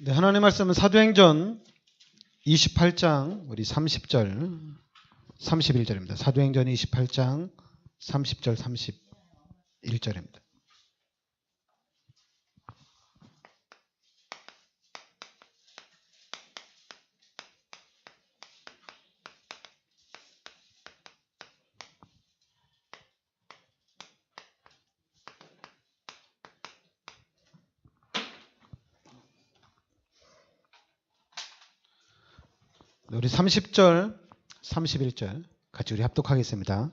네, 하나님 말씀은 사도행전 28장 우리 30절 31절입니다. 사도행전 28장 30절 31절입니다. 우리 30절 31절 같이 우리 합독하겠습니다.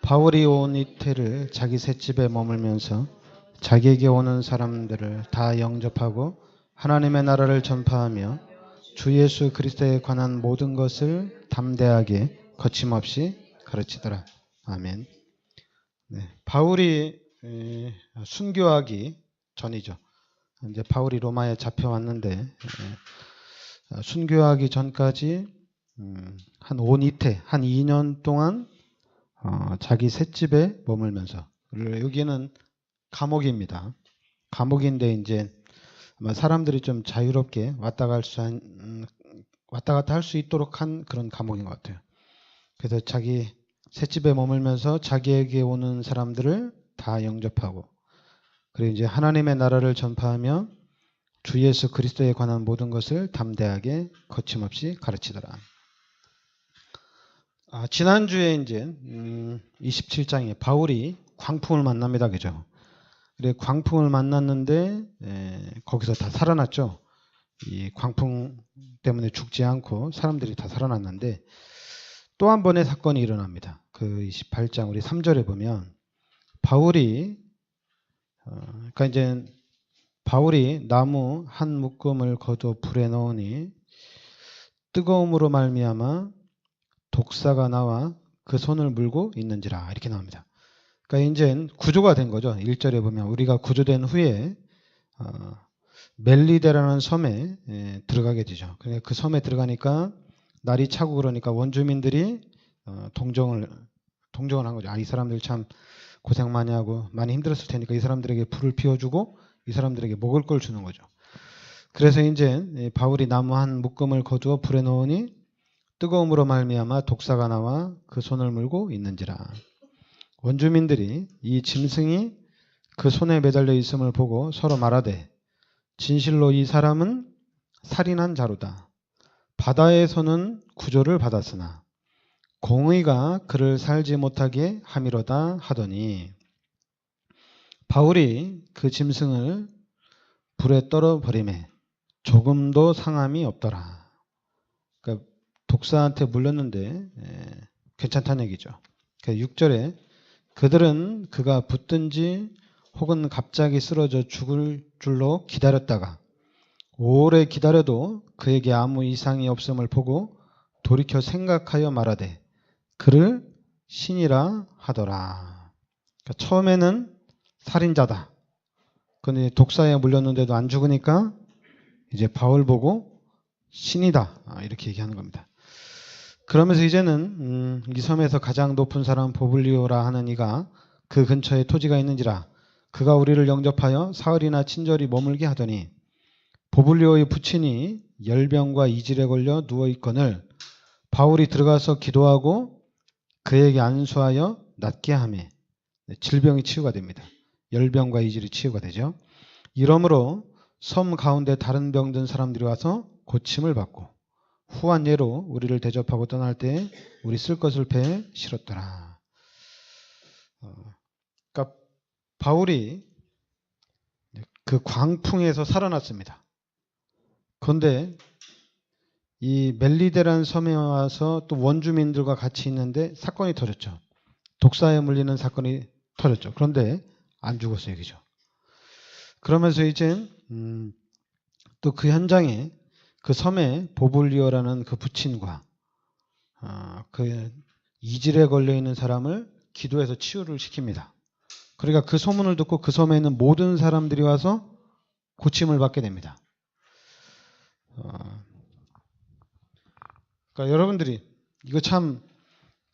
바울이 온 이태를 자기 셋집에 머물면서 자기에게 오는 사람들을 다 영접하고 하나님의 나라를 전파하며 주 예수 그리스도에 관한 모든 것을 담대하게 거침없이 가르치더라. 아멘. 네, 바울이 순교하기 전이죠. 이제 바울이 로마에 잡혀왔는데 순교하기 전까지 한 온 이태, 한 2년 동안 자기 셋집에 머물면서, 여기는 감옥입니다. 감옥인데 이제 아마 사람들이 좀 자유롭게 왔다 갔다 할 수 있도록 한 그런 감옥인 것 같아요. 그래서 자기 셋집에 머물면서 자기에게 오는 사람들을 다 영접하고, 그리고 이제 하나님의 나라를 전파하며 주 예수 그리스도에 관한 모든 것을 담대하게 거침없이 가르치더라. 지난주에 이제 27장에 바울이 광풍을 만납니다. 그죠? 그래 광풍을 만났는데 거기서 다 살아났죠. 이 광풍 때문에 죽지 않고 사람들이 다 살아났는데 또 한 번의 사건이 일어납니다. 그 28장 우리 3절에 보면 바울이 그러니까 이제 바울이 나무 한 묶음을 거두어 불에 넣으니 뜨거움으로 말미암아 독사가 나와 그 손을 물고 있는지라, 이렇게 나옵니다. 그러니까 이제 구조가 된 거죠. 1절에 보면 우리가 구조된 후에 멜리데라는 섬에 들어가게 되죠. 그러니까 그 섬에 들어가니까 날이 차고 그러니까 원주민들이 동정을 한 거죠. 이 사람들 참 고생 많이 하고 많이 힘들었을 테니까 이 사람들에게 불을 피워주고 이 사람들에게 먹을 걸 주는 거죠. 그래서 이제 바울이 나무 한 묶음을 거두어 불에 넣으니 뜨거움으로 말미암아 독사가 나와 그 손을 물고 있는지라. 원주민들이 이 짐승이 그 손에 매달려 있음을 보고 서로 말하되 진실로 이 사람은 살인한 자로다. 바다에서는 구조를 받았으나 공의가 그를 살지 못하게 함이로다 하더니 바울이 그 짐승을 불에 떨어버리매 조금도 상함이 없더라. 그러니까 독사한테 물렸는데 괜찮다는 얘기죠. 그러니까 6절에 그들은 그가 붙든지 혹은 갑자기 쓰러져 죽을 줄로 기다렸다가 오래 기다려도 그에게 아무 이상이 없음을 보고 돌이켜 생각하여 말하되 그를 신이라 하더라. 그러니까 처음에는 살인자다. 그런데 독사에 물렸는데도 안 죽으니까 이제 바울 보고 신이다, 이렇게 얘기하는 겁니다. 그러면서 이제는 이 섬에서 가장 높은 사람 보블리오라 하는 이가 그 근처에 토지가 있는지라 그가 우리를 영접하여 사흘이나 친절히 머물게 하더니 보블리오의 부친이 열병과 이질에 걸려 누워있거늘 바울이 들어가서 기도하고 그에게 안수하여 낫게 하매 질병이 치유가 됩니다. 열병과 이질이 치유가 되죠. 이러므로 섬 가운데 다른 병든 사람들이 와서 고침을 받고 후한 예로 우리를 대접하고 떠날 때 우리 쓸 것을 배에 실었더라. 그러니까 바울이 그 광풍에서 살아났습니다. 그런데 이 멜리데라는 섬에 와서 또 원주민들과 같이 있는데 사건이 터졌죠. 독사에 물리는 사건이 터졌죠. 그런데 안 죽었어요. 얘기죠. 그러면서 이제 또 그 현장에 그 섬에 보블리오라는 그 부친과 그 이질에 걸려있는 사람을 기도해서 치유를 시킵니다. 그러니까 그 소문을 듣고 그 섬에 있는 모든 사람들이 와서 고침을 받게 됩니다. 그러니까 여러분들이 이거 참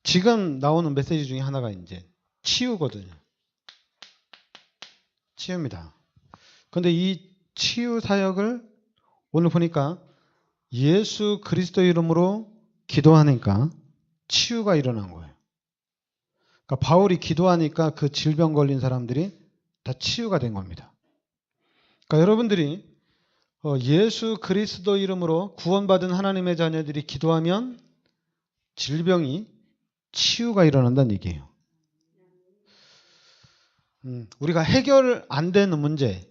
지금 나오는 메시지 중에 하나가 이제 치유거든요. 치유입니다. 그런데 이 치유 사역을 오늘 보니까 예수 그리스도 이름으로 기도하니까 치유가 일어난 거예요. 그러니까 바울이 기도하니까 그 질병 걸린 사람들이 다 치유가 된 겁니다. 그러니까 여러분들이 예수 그리스도 이름으로 구원받은 하나님의 자녀들이 기도하면 질병이 치유가 일어난다는 얘기예요. 우리가 해결 안 되는 문제,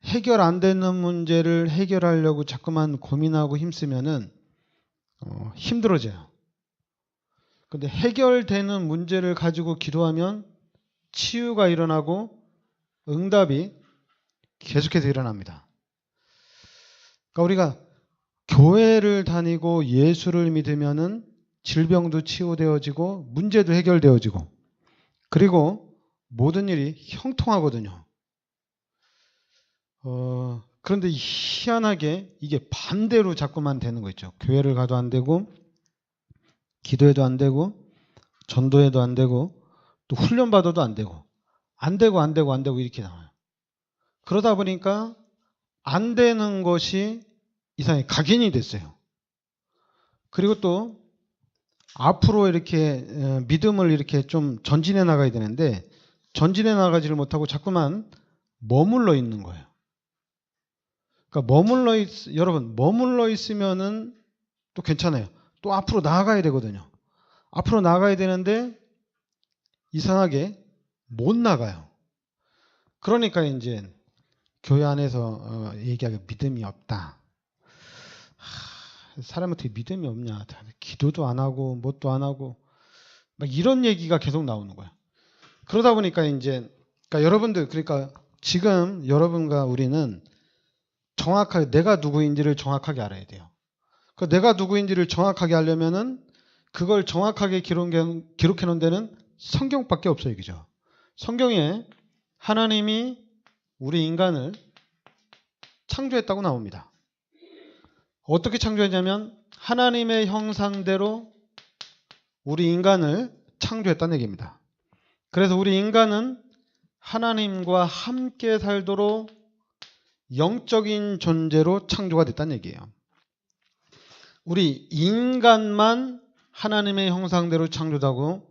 해결 안 되는 문제를 해결하려고 자꾸만 고민하고 힘쓰면은 힘들어져요. 근데 해결되는 문제를 가지고 기도하면 치유가 일어나고 응답이 계속해서 일어납니다. 그러니까 우리가 교회를 다니고 예수를 믿으면은 질병도 치유되어지고 문제도 해결되어지고 그리고 모든 일이 형통하거든요. 그런데 희한하게 이게 반대로 자꾸만 되는 거 있죠. 교회를 가도 안 되고 기도해도 안 되고 전도해도 안 되고 또 훈련 받아도 안 되고 안 되고 이렇게 나와요. 그러다 보니까 안 되는 것이 이상하게 각인이 됐어요. 그리고 또 앞으로 이렇게 믿음을 이렇게 좀 전진해 나가야 되는데 전진해 나가지를 못하고 자꾸만 머물러 있는 거예요. 그러니까 여러분 머물러 있으면은 또 괜찮아요. 또 앞으로 나아가야 되거든요. 앞으로 나가야 되는데 이상하게 못 나가요. 그러니까 이제 교회 안에서 얘기하기 믿음이 없다. 사람 어떻게 믿음이 없냐. 기도도 안 하고 뭣도 안 하고 막 이런 얘기가 계속 나오는 거예요. 그러다 보니까 이제 그러니까 여러분들 그러니까 지금 여러분과 우리는 정확하게 내가 누구인지를 정확하게 알아야 돼요. 그 내가 누구인지를 정확하게 알려면은 그걸 정확하게 기록해 놓은 데는 성경밖에 없어요. 그죠? 성경에 하나님이 우리 인간을 창조했다고 나옵니다. 어떻게 창조했냐면 하나님의 형상대로 우리 인간을 창조했다는 얘기입니다. 그래서 우리 인간은 하나님과 함께 살도록 영적인 존재로 창조가 됐다는 얘기예요. 우리 인간만 하나님의 형상대로 창조하고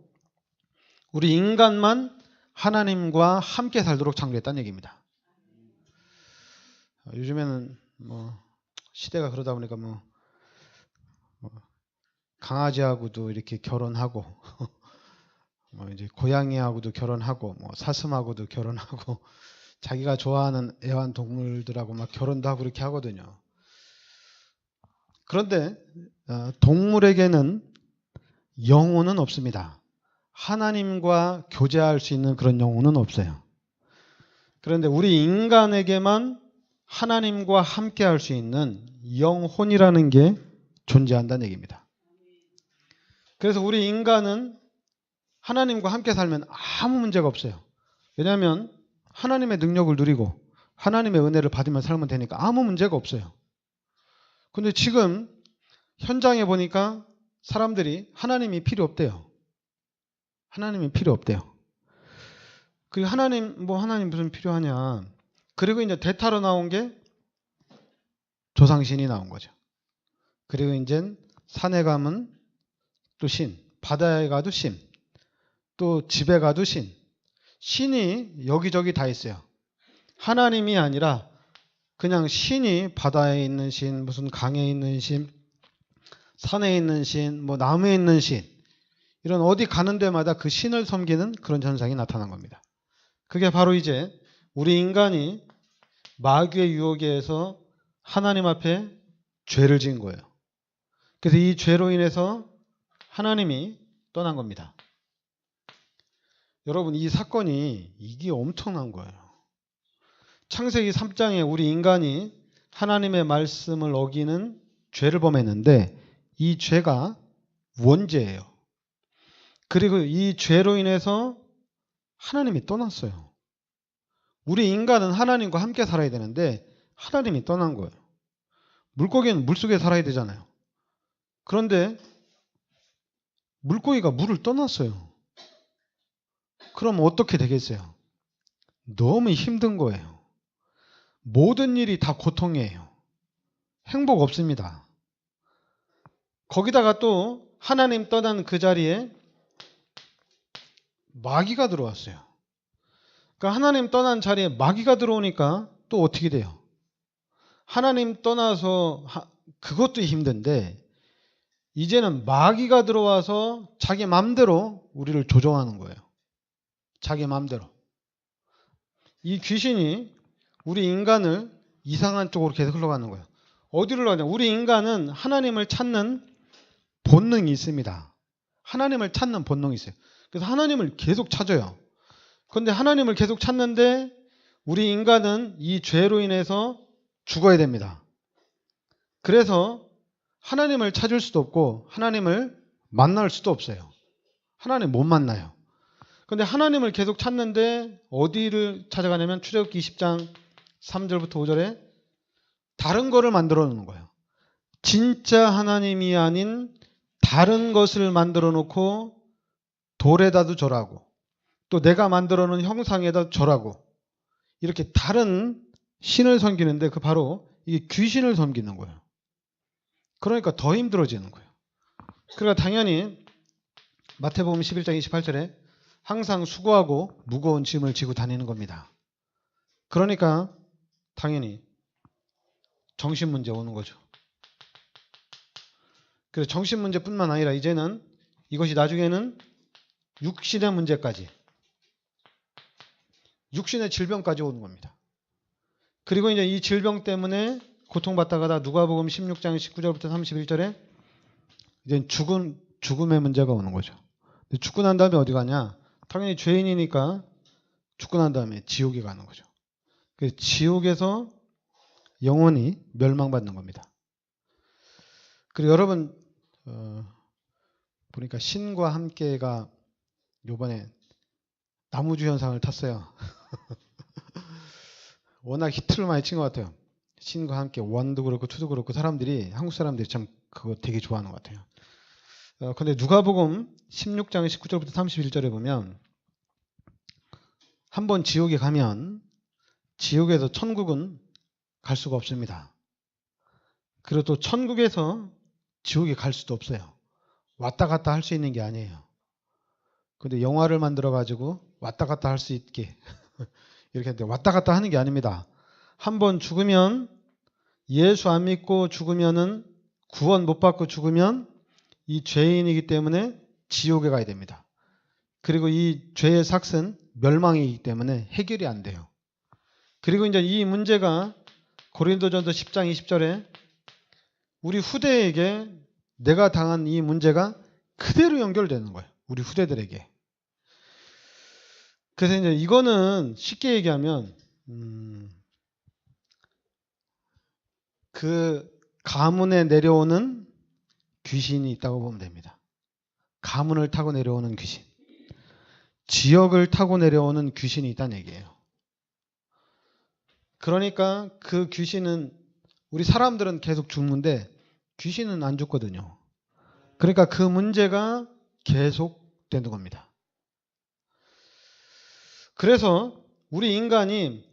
우리 인간만 하나님과 함께 살도록 창조했다는 얘기입니다. 요즘에는 시대가 그러다 보니까 강아지하고도 이렇게 결혼하고 이제 고양이하고도 결혼하고 사슴하고도 결혼하고 자기가 좋아하는 애완동물들하고 막 결혼도 하고 이렇게 하거든요. 그런데 동물에게는 영혼은 없습니다. 하나님과 교제할 수 있는 그런 영혼은 없어요. 그런데 우리 인간에게만 하나님과 함께 할 수 있는 영혼이라는 게 존재한다는 얘기입니다. 그래서 우리 인간은 하나님과 함께 살면 아무 문제가 없어요. 왜냐하면 하나님의 능력을 누리고 하나님의 은혜를 받으며 살면 되니까 아무 문제가 없어요. 근데 지금 현장에 보니까 사람들이 하나님이 필요 없대요. 하나님이 필요 없대요. 그 하나님 무슨 필요하냐. 그리고 이제 대타로 나온 게 조상신이 나온 거죠. 그리고 이제 산에 가면 또 신, 바다에 가도 신, 또 집에 가도 신. 신이 여기저기 다 있어요. 하나님이 아니라 그냥 신이 바다에 있는 신, 무슨 강에 있는 신, 산에 있는 신, 나무에 있는 신. 이런 어디 가는 데마다 그 신을 섬기는 그런 현상이 나타난 겁니다. 그게 바로 이제 우리 인간이 마귀의 유혹에 의해서 하나님 앞에 죄를 지은 거예요. 그래서 이 죄로 인해서 하나님이 떠난 겁니다. 여러분 이 사건이 이게 엄청난 거예요. 창세기 3장에 우리 인간이 하나님의 말씀을 어기는 죄를 범했는데 이 죄가 원죄예요. 그리고 이 죄로 인해서 하나님이 떠났어요. 우리 인간은 하나님과 함께 살아야 되는데 하나님이 떠난 거예요. 물고기는 물속에 살아야 되잖아요. 그런데 물고기가 물을 떠났어요. 그럼 어떻게 되겠어요? 너무 힘든 거예요. 모든 일이 다 고통이에요. 행복 없습니다. 거기다가 또 하나님 떠난 그 자리에 마귀가 들어왔어요. 그러니까 하나님 떠난 자리에 마귀가 들어오니까 또 어떻게 돼요? 하나님 떠나서 그것도 힘든데 이제는 마귀가 들어와서 자기 마음대로 우리를 조종하는 거예요. 자기 마음대로. 이 귀신이 우리 인간을 이상한 쪽으로 계속 흘러가는 거예요. 어디로 가냐? 우리 인간은 하나님을 찾는 본능이 있습니다. 하나님을 찾는 본능이 있어요. 그래서 하나님을 계속 찾아요. 그런데 하나님을 계속 찾는데 우리 인간은 이 죄로 인해서 죽어야 됩니다. 그래서 하나님을 찾을 수도 없고 하나님을 만날 수도 없어요. 하나님 못 만나요. 그런데 하나님을 계속 찾는데 어디를 찾아가냐면 출애굽기 20장 3절부터 5절에 다른 거를 만들어 놓는 거예요. 진짜 하나님이 아닌 다른 것을 만들어 놓고 돌에다도 절하고 또 내가 만들어 놓은 형상에다 절하고 이렇게 다른 신을 섬기는데 그 바로 이게 귀신을 섬기는 거예요. 그러니까 더 힘들어지는 거예요. 그러니까 당연히 마태복음 11장 28절에 항상 수고하고 무거운 짐을 지고 다니는 겁니다. 그러니까 당연히 정신 문제 오는 거죠. 그래서 정신 문제뿐만 아니라 이제는 이것이 나중에는 육신의 문제까지, 육신의 질병까지 오는 겁니다. 그리고 이제 이 질병 때문에 고통받다가다 누가복음 16장 19절부터 31절에 이제 죽음의 문제가 오는 거죠. 죽고 난 다음에 어디 가냐? 당연히 죄인이니까 죽고 난 다음에 지옥에 가는 거죠. 그래서 지옥에서 영원히 멸망받는 겁니다. 그리고 여러분 보니까 신과 함께가 요번에 나무주 현상을 탔어요. 워낙 히트를 많이 친 것 같아요. 신과 함께 원도 그렇고 투도 그렇고 사람들이 한국 사람들이 참 그거 되게 좋아하는 것 같아요. 근데 누가복음 16장 19절부터 31절에 보면 한번 지옥에 가면 지옥에서 천국은 갈 수가 없습니다. 그리고 또 천국에서 지옥에 갈 수도 없어요. 왔다 갔다 할 수 있는 게 아니에요. 근데 영화를 만들어 가지고 왔다 갔다 할 수 있게 이렇게 하는데 왔다 갔다 하는 게 아닙니다. 한번 죽으면 예수 안 믿고 죽으면은 구원 못 받고 죽으면 이 죄인이기 때문에 지옥에 가야 됩니다. 그리고 이 죄의 삭은 멸망이기 때문에 해결이 안 돼요. 그리고 이제 이 문제가 고린도전서 10장 20절에 우리 후대에게 내가 당한 이 문제가 그대로 연결되는 거예요. 우리 후대들에게. 그래서 이제 이거는 쉽게 얘기하면 그 가문에 내려오는 귀신이 있다고 보면 됩니다. 가문을 타고 내려오는 귀신. 지역을 타고 내려오는 귀신이 있다는 얘기예요. 그러니까 그 귀신은 우리 사람들은 계속 죽는데 귀신은 안 죽거든요. 그러니까 그 문제가 계속되는 겁니다. 그래서 우리 인간이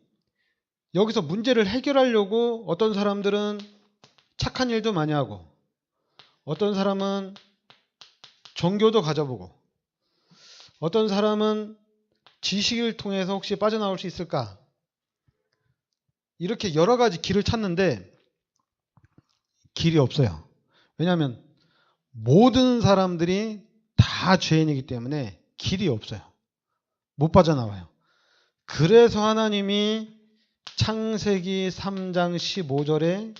여기서 문제를 해결하려고 어떤 사람들은 착한 일도 많이 하고 어떤 사람은 종교도 가져보고 어떤 사람은 지식을 통해서 혹시 빠져나올 수 있을까? 이렇게 여러 가지 길을 찾는데 길이 없어요. 왜냐하면 모든 사람들이 다 죄인이기 때문에 길이 없어요. 못 빠져나와요. 그래서 하나님이 창세기 3장 15절에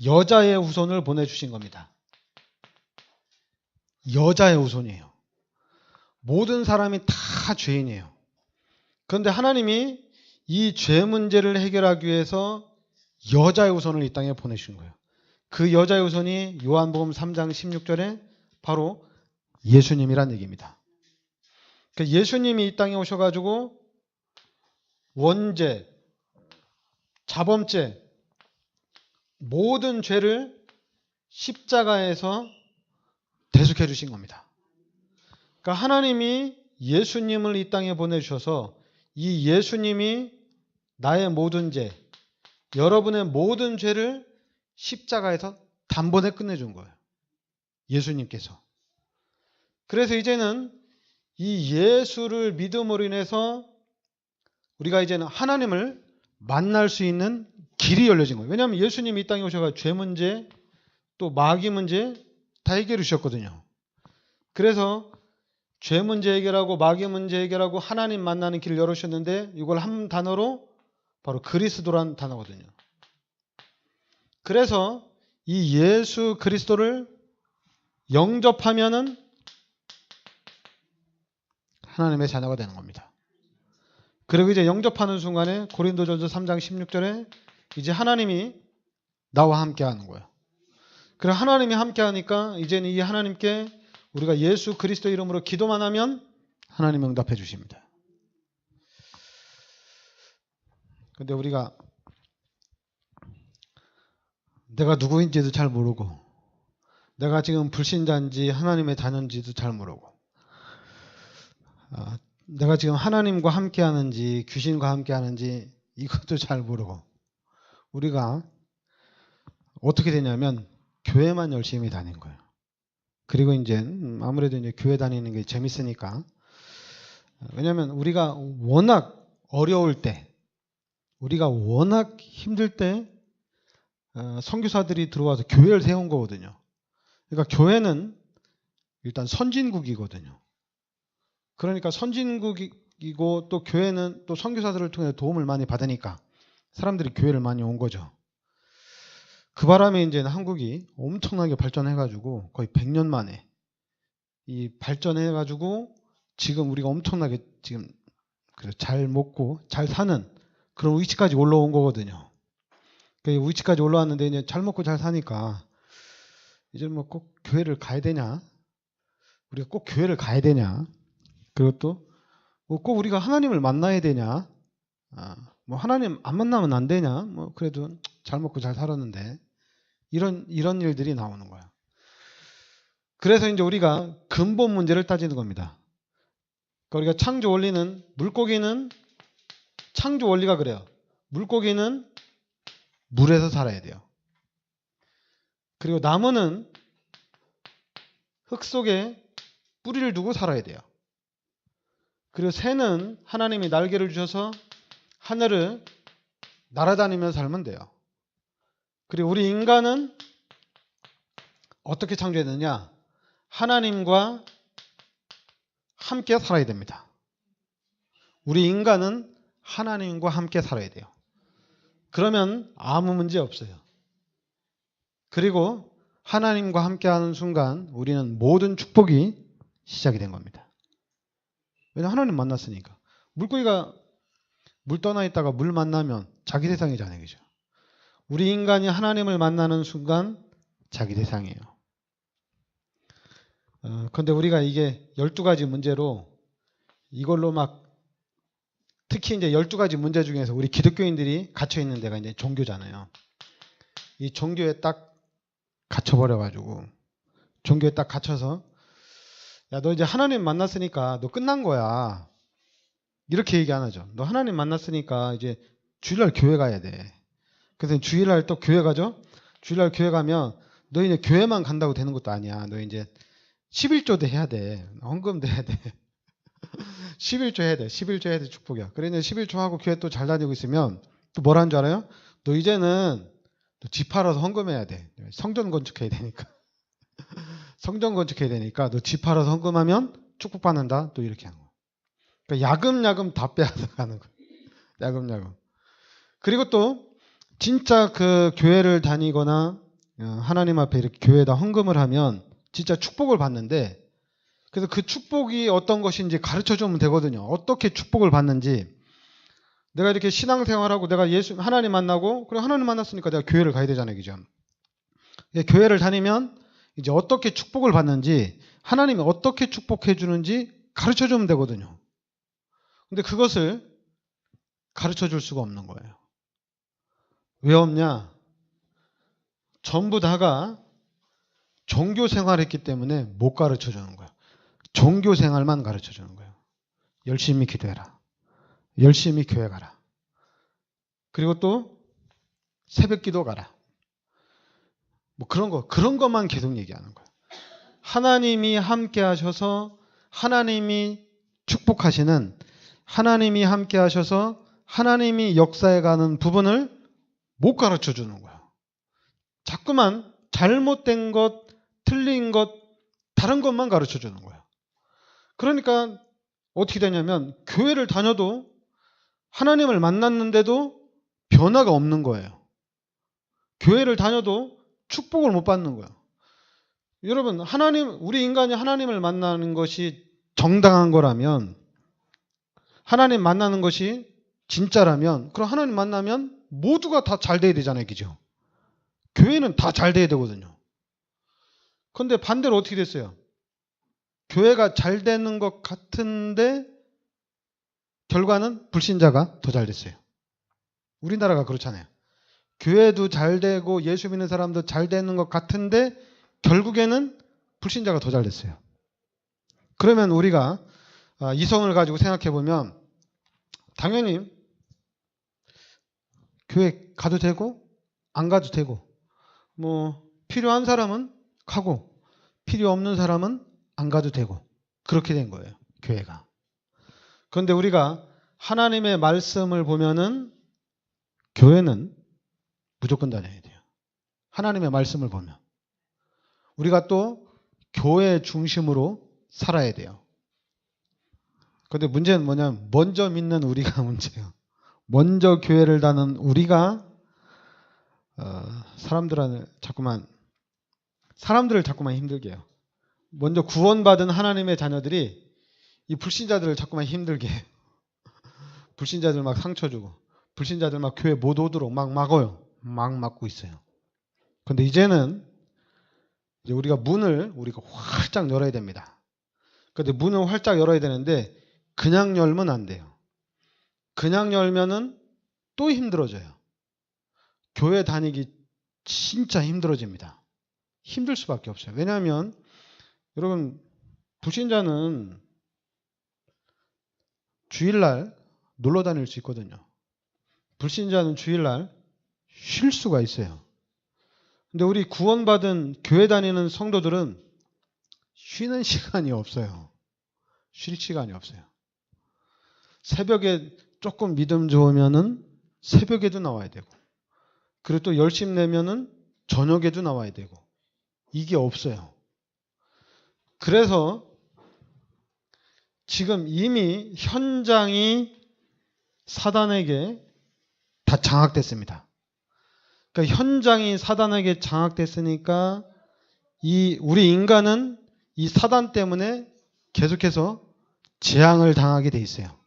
여자의 후손을 보내주신 겁니다. 여자의 후손이에요. 모든 사람이 다 죄인이에요. 그런데 하나님이 이 죄 문제를 해결하기 위해서 여자의 후손을 이 땅에 보내신 거예요. 그 여자의 후손이 요한복음 3장 16절에 바로 예수님이란 얘기입니다. 그러니까 예수님이 이 땅에 오셔가지고 원죄, 자범죄, 모든 죄를 십자가에서 대속해 주신 겁니다. 그러니까 하나님이 예수님을 이 땅에 보내주셔서 이 예수님이 나의 모든 죄, 여러분의 모든 죄를 십자가에서 단번에 끝내준 거예요. 예수님께서. 그래서 이제는 이 예수를 믿음으로 인해서 우리가 이제는 하나님을 만날 수 있는 길이 열려진 거예요. 왜냐하면 예수님이 이 땅에 오셔서 죄 문제, 또 마귀 문제 다 해결해 주셨거든요. 그래서 죄 문제 해결하고 마귀 문제 해결하고 하나님 만나는 길을 열으셨는데 이걸 한 단어로 바로 그리스도란 단어거든요. 그래서 이 예수 그리스도를 영접하면은 하나님의 자녀가 되는 겁니다. 그리고 이제 영접하는 순간에 고린도전서 3장 16절에 이제 하나님이 나와 함께 하는 거예요. 그래서 하나님이 함께 하니까 이제는 이 하나님께 우리가 예수 그리스도 이름으로 기도만 하면 하나님 응답해 주십니다. 근데 우리가 내가 누구인지도 잘 모르고 내가 지금 불신자인지 하나님의 자녀인지도 잘 모르고 내가 지금 하나님과 함께 하는지 귀신과 함께 하는지 이것도 잘 모르고 우리가 어떻게 되냐면 교회만 열심히 다닌 거예요. 그리고 이제 아무래도 이제 교회 다니는 게 재밌으니까 왜냐하면 우리가 워낙 어려울 때 우리가 워낙 힘들 때 선교사들이 들어와서 교회를 세운 거거든요. 그러니까 교회는 일단 선진국이거든요. 그러니까 선진국이고 또 교회는 또 선교사들을 통해 도움을 많이 받으니까 사람들이 교회를 많이 온 거죠. 그 바람에 이제 한국이 엄청나게 발전해가지고 거의 100년 만에 이 발전해가지고 지금 우리가 엄청나게 지금 잘 먹고 잘 사는 그런 위치까지 올라온 거거든요. 그 위치까지 올라왔는데 이제 잘 먹고 잘 사니까 이제 뭐 꼭 교회를 가야 되냐? 우리가 꼭 교회를 가야 되냐? 그리고 또 꼭 우리가 하나님을 만나야 되냐? 뭐 하나님 안 만나면 안 되냐? 뭐 그래도 잘 먹고 잘 살았는데 이런 일들이 나오는 거야. 그래서 이제 우리가 근본 문제를 따지는 겁니다. 그러니까 우리가 창조 원리는 물고기는 창조 원리가 그래요. 물고기는 물에서 살아야 돼요. 그리고 나무는 흙 속에 뿌리를 두고 살아야 돼요. 그리고 새는 하나님이 날개를 주셔서 하늘을 날아다니며 살면 돼요. 그리고 우리 인간은 어떻게 창조했느냐? 하나님과 함께 살아야 됩니다. 우리 인간은 하나님과 함께 살아야 돼요. 그러면 아무 문제 없어요. 그리고 하나님과 함께하는 순간 우리는 모든 축복이 시작이 된 겁니다. 왜냐하면 하나님 만났으니까. 물고기가 물 떠나 있다가 물 만나면 자기 세상이잖아요. 그죠? 우리 인간이 하나님을 만나는 순간 자기 세상이에요. 그런데 우리가 이게 12가지 문제로 이걸로 막 특히 이제 12가지 문제 중에서 우리 기독교인들이 갇혀 있는 데가 이제 종교잖아요. 이 종교에 딱 갇혀버려가지고 종교에 딱 갇혀서 야, 너 이제 하나님 만났으니까 너 끝난 거야. 이렇게 얘기 안 하죠. 너 하나님 만났으니까 이제 주일날 교회 가야 돼. 그래서 주일날 또 교회 가죠. 주일날 교회 가면 너 이제 교회만 간다고 되는 것도 아니야. 너 이제 11조도 해야 돼. 헌금도 해야 돼. 11조 해야 돼. 11조 해야 돼. 축복이야. 그래 이제 11조 하고 교회 또 잘 다니고 있으면 또 뭐라는 줄 알아요? 너 이제는 집 팔아서 헌금해야 돼. 성전 건축해야 되니까. 성전 건축해야 되니까 너 집 팔아서 헌금하면 축복받는다. 또 이렇게 하는 거야. 그러니까 야금야금 다 빼앗아 가는 거야. 야금야금. 그리고 또 진짜 그 교회를 다니거나 하나님 앞에 이렇게 교회에다 헌금을 하면 진짜 축복을 받는데 그래서 그 축복이 어떤 것인지 가르쳐 주면 되거든요. 어떻게 축복을 받는지. 내가 이렇게 신앙생활하고 내가 하나님 만나고 그래 하나님 만났으니까 내가 교회를 가야 되잖아요. 그죠? 교회를 다니면 이제 어떻게 축복을 받는지 하나님이 어떻게 축복해 주는지 가르쳐 주면 되거든요. 근데 그것을 가르쳐 줄 수가 없는 거예요. 왜 없냐? 전부 다가 종교 생활했기 때문에 못 가르쳐 주는 거예요. 종교 생활만 가르쳐 주는 거예요. 열심히 기도해라. 열심히 교회 가라. 그리고 또 새벽 기도 가라. 뭐 그런 것만 계속 얘기하는 거예요. 하나님이 함께 하셔서 하나님이 축복하시는, 하나님이 함께 하셔서 하나님이 역사해 가는 부분을 못 가르쳐 주는 거예요. 자꾸만 잘못된 것, 틀린 것, 다른 것만 가르쳐 주는 거예요. 그러니까 어떻게 되냐면 교회를 다녀도 하나님을 만났는데도 변화가 없는 거예요. 교회를 다녀도 축복을 못 받는 거예요. 여러분, 우리 인간이 하나님을 만나는 것이 정당한 거라면, 하나님 만나는 것이 진짜라면, 그럼 하나님 만나면 모두가 다 잘 돼야 되잖아요. 그죠? 교회는 다 잘 돼야 되거든요. 그런데 반대로 어떻게 됐어요? 교회가 잘 되는 것 같은데 결과는 불신자가 더 잘 됐어요. 우리나라가 그렇잖아요. 교회도 잘 되고 예수 믿는 사람도 잘 되는 것 같은데 결국에는 불신자가 더 잘 됐어요. 그러면 우리가 이성을 가지고 생각해 보면 당연히 교회 가도 되고 안 가도 되고, 뭐 필요한 사람은 가고 필요 없는 사람은 안 가도 되고, 그렇게 된 거예요, 교회가. 그런데 우리가 하나님의 말씀을 보면은 교회는 무조건 다녀야 돼요. 하나님의 말씀을 보면. 우리가 또 교회 중심으로 살아야 돼요. 그런데 문제는 뭐냐면 먼저 믿는 우리가 문제예요. 먼저 교회를 다는 우리가 사람들을 자꾸만 힘들게 해요. 먼저 구원받은 하나님의 자녀들이 이 불신자들을 자꾸만 힘들게 해요. 불신자들 막 상처 주고, 불신자들 막 교회 못 오도록 막 막아요. 막 막고 있어요. 그런데 이제는 이제 우리가 문을 활짝 열어야 됩니다. 그런데 문을 활짝 열어야 되는데 그냥 열면 안 돼요. 그냥 열면은 또 힘들어져요. 교회 다니기 진짜 힘들어집니다. 힘들 수밖에 없어요. 왜냐하면 여러분, 불신자는 주일날 놀러 다닐 수 있거든요. 불신자는 주일날 쉴 수가 있어요. 근데 우리 구원받은 교회 다니는 성도들은 쉬는 시간이 없어요. 쉴 시간이 없어요. 새벽에 조금 믿음 좋으면은 새벽에도 나와야 되고, 그리고 또 열심 내면은 저녁에도 나와야 되고, 이게 없어요. 그래서 지금 이미 현장이 사단에게 다 장악됐습니다. 그러니까 현장이 사단에게 장악됐으니까 우리 인간은 이 사단 때문에 계속해서 재앙을 당하게 돼 있어요.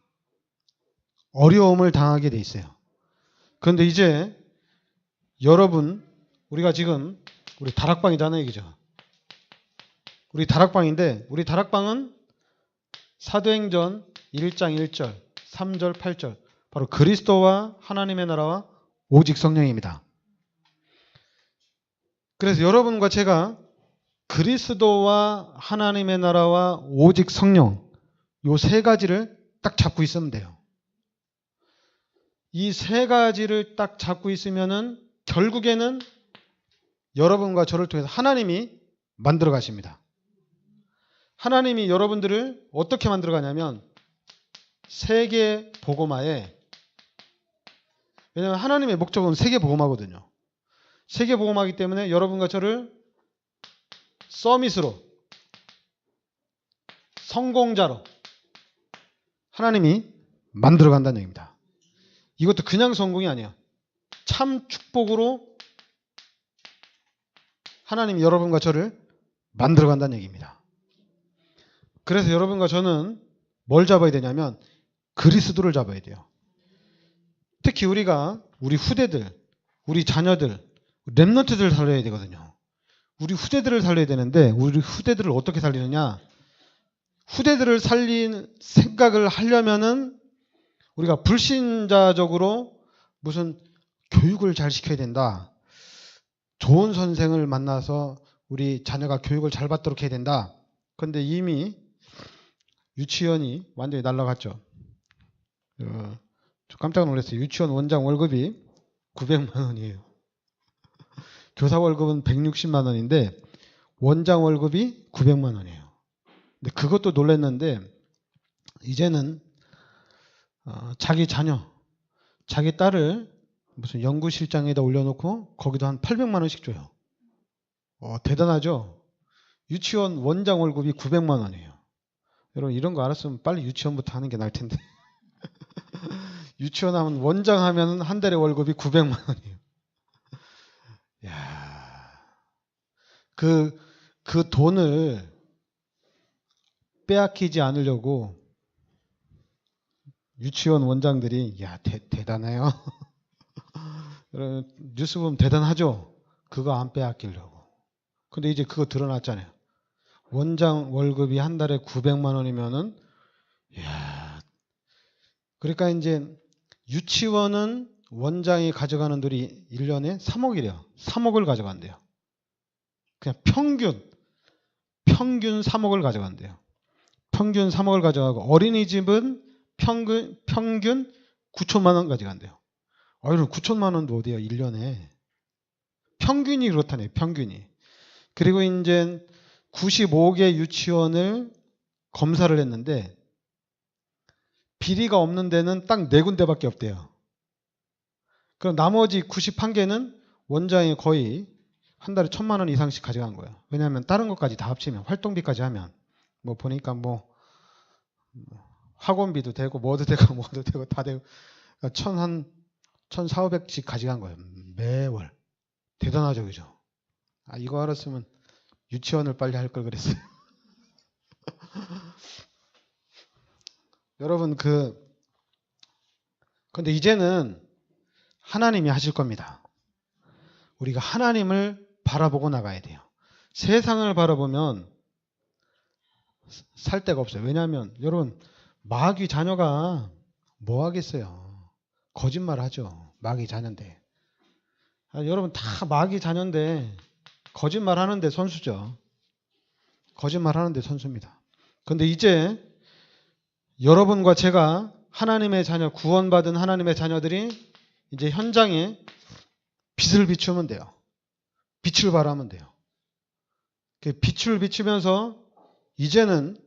어려움을 당하게 돼 있어요. 그런데 이제 여러분, 우리가 지금 우리 다락방이잖아요, 얘기죠. 우리 다락방인데 우리 다락방은 사도행전 1장 1절, 3절, 8절, 바로 그리스도와 하나님의 나라와 오직 성령입니다. 그래서 여러분과 제가 그리스도와 하나님의 나라와 오직 성령, 요 세 가지를 딱 잡고 있으면 돼요. 이 세 가지를 딱 잡고 있으면은 결국에는 여러분과 저를 통해서 하나님이 만들어 가십니다. 하나님이 여러분들을 어떻게 만들어 가냐면 세계 복음화에, 왜냐하면 하나님의 목적은 세계 복음화거든요. 세계 복음화이기 때문에 여러분과 저를 서밋으로, 성공자로 하나님이 만들어 간다는 얘기입니다. 이것도 그냥 성공이 아니에요. 참 축복으로 하나님이 여러분과 저를 만들어 간다는 얘기입니다. 그래서 여러분과 저는 뭘 잡아야 되냐면 그리스도를 잡아야 돼요. 특히 우리가 우리 후대들, 우리 자녀들, 렘넌트들을 살려야 되거든요. 우리 후대들을 살려야 되는데 우리 후대들을 어떻게 살리느냐? 후대들을 살린 생각을 하려면은 우리가 불신자적으로 무슨 교육을 잘 시켜야 된다. 좋은 선생을 만나서 우리 자녀가 교육을 잘 받도록 해야 된다. 그런데 이미 유치원이 완전히 날아갔죠. 저 깜짝 놀랐어요. 유치원 원장 월급이 900만 원이에요. 교사 월급은 160만 원인데 원장 월급이 900만 원이에요. 근데 그것도 놀랐는데 이제는 자기 자녀, 자기 딸을 무슨 연구실장에다 올려놓고 거기도 한 800만 원씩 줘요. 대단하죠? 유치원 원장 월급이 900만 원이에요. 여러분 이런 거 알았으면 빨리 유치원부터 하는 게 나을 텐데. 유치원 하면 원장 하면 한 달에 월급이 900만 원이에요. 야, 그 돈을 빼앗기지 않으려고 유치원 원장들이 대단해요. 뉴스 보면 대단하죠. 그거 안 빼앗기려고. 근데 이제 그거 드러났잖아요. 원장 월급이 한 달에 900만 원이면은 그러니까 이제 유치원은 원장이 가져가는 돈이 1년에 3억이래요. 3억을 가져간대요. 그냥 평균 3억을 가져간대요. 평균 3억을 가져가고 어린이집은 평균 9천만 원 가져간대요. 여러분 9천만 원도 어디야 1년에. 평균이 그렇다네요. 평균이. 그리고 이제 95개 유치원을 검사를 했는데 비리가 없는 데는 딱 4군데밖에 없대요. 그럼 나머지 91개는 원장이 거의 한 달에 1,000만 원 이상씩 가져간 거예요. 왜냐하면 다른 것까지 다 합치면 활동비까지 하면 보니까 학원비도 되고 뭐도 되고 다 되고 1,400씩 가져간 거예요. 매월. 대단하죠, 그죠? 이거 알았으면 유치원을 빨리 할 걸 그랬어요. 여러분 근데 이제는 하나님이 하실 겁니다. 우리가 하나님을 바라보고 나가야 돼요. 세상을 바라보면 살 데가 없어요. 왜냐하면 여러분 마귀 자녀가 뭐 하겠어요? 거짓말 하죠. 마귀 자녀인데. 여러분 다 마귀 자녀인데 거짓말 하는데 선수죠. 거짓말 하는데 선수입니다. 그런데 이제 여러분과 제가 하나님의 자녀, 구원받은 하나님의 자녀들이 이제 현장에 빛을 비추면 돼요. 빛을 발하면 돼요. 그 빛을 비추면서 이제는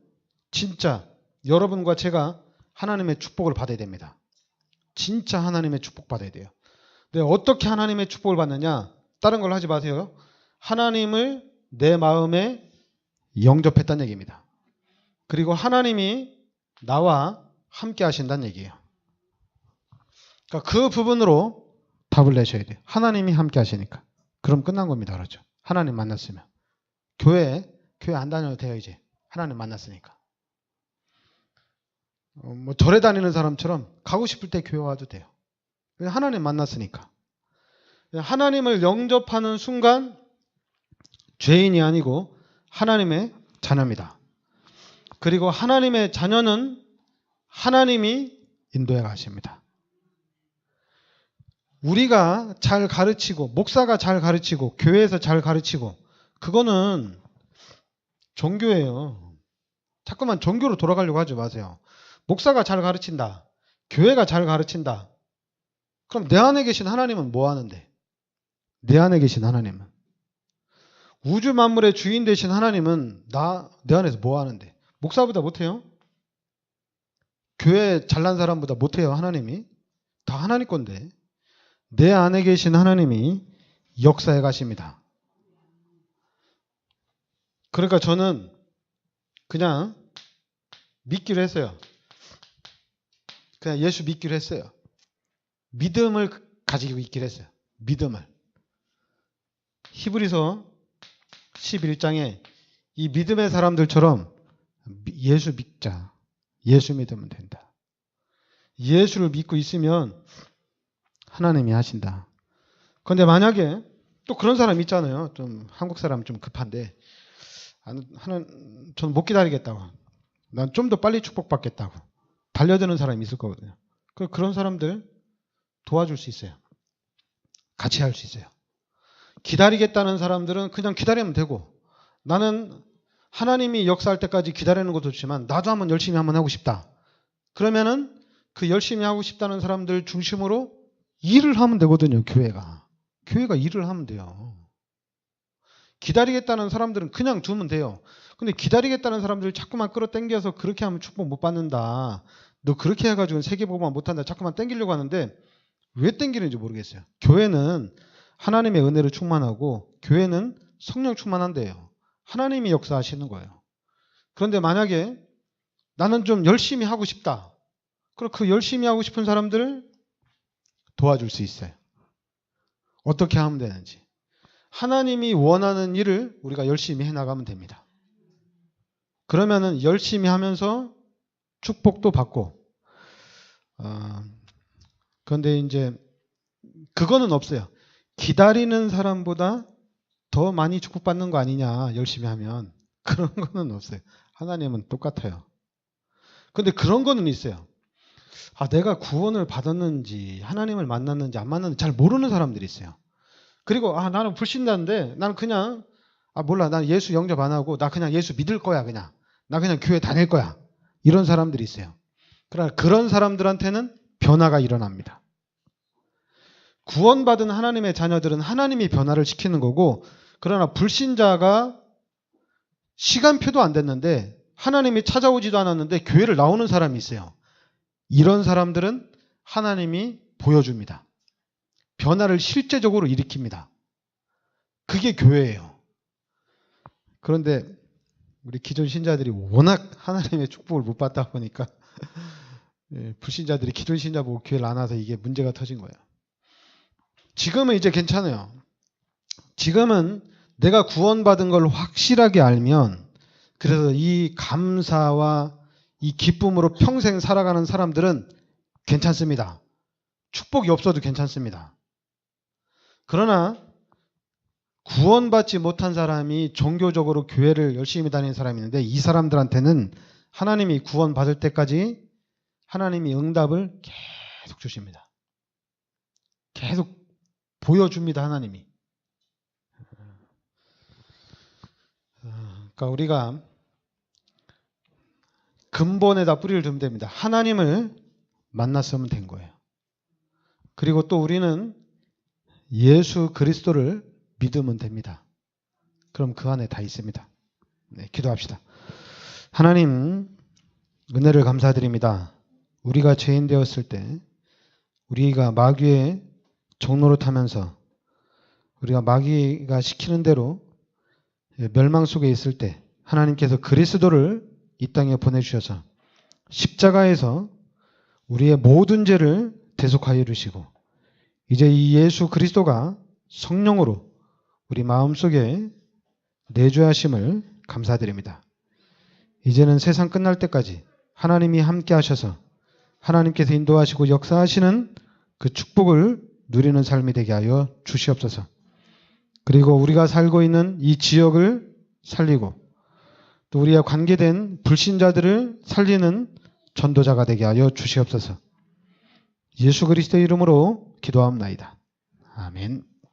진짜 여러분과 제가 하나님의 축복을 받아야 됩니다. 진짜 하나님의 축복 받아야 돼요. 근데 어떻게 하나님의 축복을 받느냐? 다른 걸 하지 마세요. 하나님을 내 마음에 영접했다는 얘기입니다. 그리고 하나님이 나와 함께 하신다는 얘기예요. 그러니까 그 부분으로 답을 내셔야 돼요. 하나님이 함께 하시니까. 그럼 끝난 겁니다. 그렇죠? 하나님 만났으면. 교회 안 다녀도 돼요. 이제 하나님 만났으니까. 절에 다니는 사람처럼 가고 싶을 때 교회 와도 돼요. 하나님 만났으니까. 하나님을 영접하는 순간 죄인이 아니고 하나님의 자녀입니다. 그리고 하나님의 자녀는 하나님이 인도해 가십니다. 우리가 잘 가르치고 목사가 잘 가르치고 교회에서 잘 가르치고 그거는 종교예요. 자꾸만 종교로 돌아가려고 하지 마세요. 목사가 잘 가르친다. 교회가 잘 가르친다. 그럼 내 안에 계신 하나님은 뭐 하는데? 내 안에 계신 하나님은. 우주 만물의 주인 되신 하나님은 내 안에서 뭐 하는데? 목사보다 못해요? 교회 잘난 사람보다 못해요, 하나님이? 다 하나님 건데. 내 안에 계신 하나님이 역사해 가십니다. 그러니까 저는 그냥 믿기로 했어요. 그냥 예수 믿기로 했어요. 믿음을 가지고 있기로 했어요. 믿음을. 히브리서 11장에 이 믿음의 사람들처럼 예수 믿자. 예수 믿으면 된다. 예수를 믿고 있으면 하나님이 하신다. 그런데 만약에 또 그런 사람 있잖아요. 좀 한국 사람 좀 급한데 저는 못 기다리겠다고. 난 좀 더 빨리 축복받겠다고. 달려드는 사람이 있을 거거든요. 그런 사람들 도와줄 수 있어요. 같이 할 수 있어요. 기다리겠다는 사람들은 그냥 기다리면 되고 나는 하나님이 역사할 때까지 기다리는 것도 좋지만 나도 한번 열심히 한번 하고 싶다. 그러면은 그 열심히 하고 싶다는 사람들 중심으로 일을 하면 되거든요. 교회가 일을 하면 돼요. 기다리겠다는 사람들은 그냥 두면 돼요. 근데 기다리겠다는 사람들을 자꾸만 끌어당겨서 그렇게 하면 축복 못 받는다. 너 그렇게 해가지고 세계복음화 못한다. 자꾸만 당기려고 하는데 왜 당기는지 모르겠어요. 교회는 하나님의 은혜로 충만하고 교회는 성령 충만한데요. 하나님이 역사하시는 거예요. 그런데 만약에 나는 좀 열심히 하고 싶다. 그럼 그 열심히 하고 싶은 사람들을 도와줄 수 있어요. 어떻게 하면 되는지. 하나님이 원하는 일을 우리가 열심히 해나가면 됩니다. 그러면은 열심히 하면서 축복도 받고, 그런데 이제 그거는 없어요. 기다리는 사람보다 더 많이 축복받는 거 아니냐, 열심히 하면. 그런 거는 없어요. 하나님은 똑같아요. 근데 그런 거는 있어요. 내가 구원을 받았는지, 하나님을 만났는지 안 만났는지 잘 모르는 사람들이 있어요. 그리고 나는 불신자인데 나는 그냥 몰라, 난 예수 영접 안 하고 나 그냥 예수 믿을 거야, 그냥. 나 그냥 교회 다닐 거야. 이런 사람들이 있어요. 그러나 그런 사람들한테는 변화가 일어납니다. 구원받은 하나님의 자녀들은 하나님이 변화를 시키는 거고, 그러나 불신자가 시간표도 안 됐는데 하나님이 찾아오지도 않았는데 교회를 나오는 사람이 있어요. 이런 사람들은 하나님이 보여줍니다. 변화를 실제적으로 일으킵니다. 그게 교회예요. 그런데 우리 기존 신자들이 워낙 하나님의 축복을 못 받다 보니까 불신자들이 기존 신자 보고 교회를 안 와서 이게 문제가 터진 거예요. 지금은 이제 괜찮아요. 지금은 내가 구원받은 걸 확실하게 알면, 그래서 이 감사와 이 기쁨으로 평생 살아가는 사람들은 괜찮습니다. 축복이 없어도 괜찮습니다. 그러나 구원받지 못한 사람이 종교적으로 교회를 열심히 다니는 사람이 있는데, 이 사람들한테는 하나님이 구원받을 때까지 하나님이 응답을 계속 주십니다. 계속 보여줍니다, 하나님이. 그러니까 우리가 근본에다 뿌리를 두면 됩니다. 하나님을 만났으면 된 거예요. 그리고 또 우리는 예수 그리스도를 믿으면 됩니다. 그럼 그 안에 다 있습니다. 네, 기도합시다. 하나님, 은혜를 감사드립니다. 우리가 죄인 되었을 때, 우리가 마귀의 종노릇하면서 우리가 마귀가 시키는 대로 멸망 속에 있을 때 하나님께서 그리스도를 이 땅에 보내주셔서 십자가에서 우리의 모든 죄를 대속하여 주시고, 이제 이 예수 그리스도가 성령으로 우리 마음속에 내주하심을 감사드립니다. 이제는 세상 끝날 때까지 하나님이 함께 하셔서 하나님께서 인도하시고 역사하시는 그 축복을 누리는 삶이 되게 하여 주시옵소서. 그리고 우리가 살고 있는 이 지역을 살리고 또 우리와 관계된 불신자들을 살리는 전도자가 되게 하여 주시옵소서. 예수 그리스도의 이름으로 기도하옵나이다. 아멘.